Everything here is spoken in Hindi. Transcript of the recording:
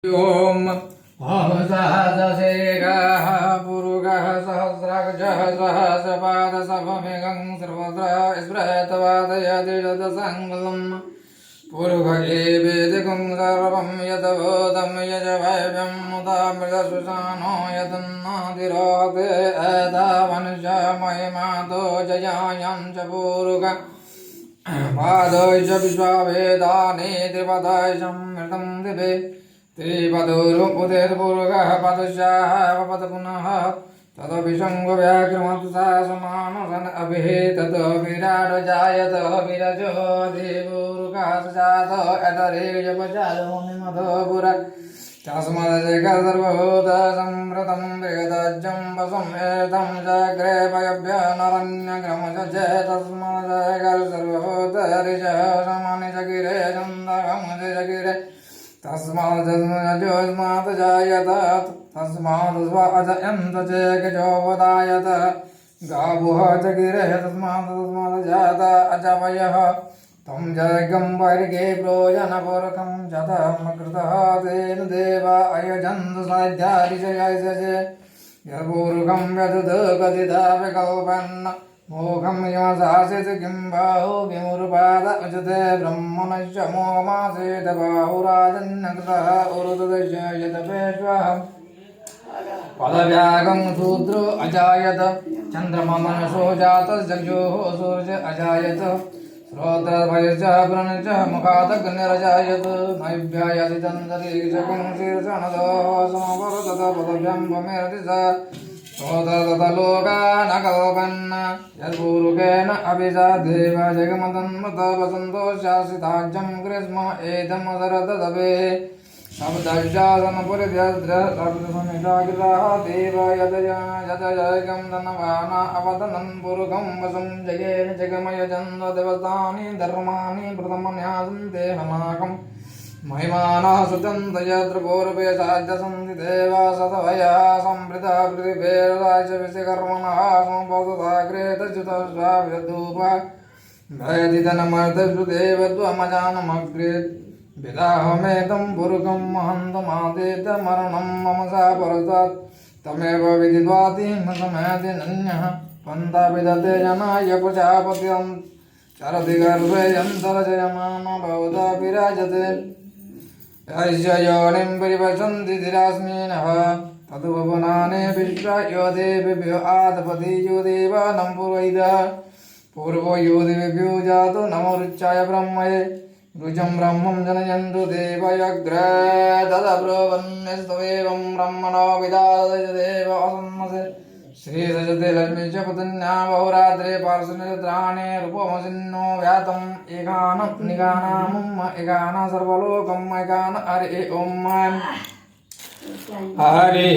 ओम सहस्रशीर्षः पुरुषः सहस्राक्षः सहस्रपादशतमेकं सर्वत्र स्पृहत्वादयति तत्सङ्गलं पुरुषे वेदिकं सर्वं यतभूतं यजवैभ्यं मुदामृतसुषाणो यतन्नातिरोहते एतावन्च महिमातो जयायां च पुरुष पादय च विश्ववेदानि त्रिपदय संमृतं दिवे त्रिपदोरुपुरुषः पदशाः पद पुनः तदपि शङ्खव्याघ्रमतु सा समानसन अभिः ततो विराट जायत विरजो देवोरुकासजात अतरेजपचारोनिमधो पुर तस्मदजग सर्वभूतसंवृतं वेदज्जं वसमेतं जग्रे पयभ्य नरण्यग्रमज तस्मदजग सर्वभूतरिजः समानिजगिरे चन्दगमजगिरे तस्मात् जायत तस्मात् अजयन्त चेकजोपदायत गावुः च गिरेः तस्मात् जात अजवयः तं जगं वर्गे प्रोजनपुरकं जतमकृतः तेन देवा अयजन्तु साध्यारिजयस्य यपूरुकं व्यदुद कथिता विकल्पन् मोघं यमसासित किं बाहु किमुरुपाद उचते ब्रह्मणश्च मोहमासेत बाहुराजन्नकृतः उरुदशयतपेश्वः पदव्यागं शूद्रो अजायत चन्द्रममनसो जातश्चक्षुः सूर्य अजायत श्रोत्रभयश्च पुनश्च मुखादग्निरजायत नैभ्यायति चन्दरीशकं शीर्षणदो समवर्तत पदभ्यं वमेरति स सोदतलोकानकल्पन् यत्पूरुकेन अभिजा देव जगमदन्मत वसन्तो शासिताज्यं ग्रीष्म एतमसरतदवे शब्दशासनपुरिद्यद्रसमितागिराः देव यतजयकं धनवान अवदनं पुरुकं वसं जयेन जगमयजन्द देवतानि धर्माणि प्रथमन्यासन्ते हनाकम् महिमानः सुचन्त यत्र पूर्वे साध्यसन्ति देवा सतवया संवृता पृथिवेर्दाच विषकर्मणः सम्पदताग्रे तच्युतस्वाव्यधूप भयदितनमर्दसु देवत्वमजानमग्रे विदाहमेतं पुरुकं महन्तमादेत मरणं मम सा परसात् तमेव विदित्वाति मसमेति नन्यः पन्था विदते जनाय प्रजापतिं चरति गर्भे यन्तरजयमान भवता विराजते यस्य योनिं परिपश्यन्ति धिरास्मिनः तदुपवनानि विश्वा यो देवेभ्यो आदपति यो देवानं पूर्वैदः पूर्वो यो देवेभ्यो जातो नमो रुचाय ब्रह्मये रुचं ब्रह्मं जनयन्तु देवयग्रे तदब्रुवन्यस्तवेवं ब्रह्मणो विदादय देव असन्मसे श्रीरजते लक्ष्मी च पत्न्या बहुरात्रे पार्श्वनिद्राणे रूपमसिन्नो व्यातम् एकान निगानामुम् एकान सर्वलोकम् एकान हरि ओम् हरि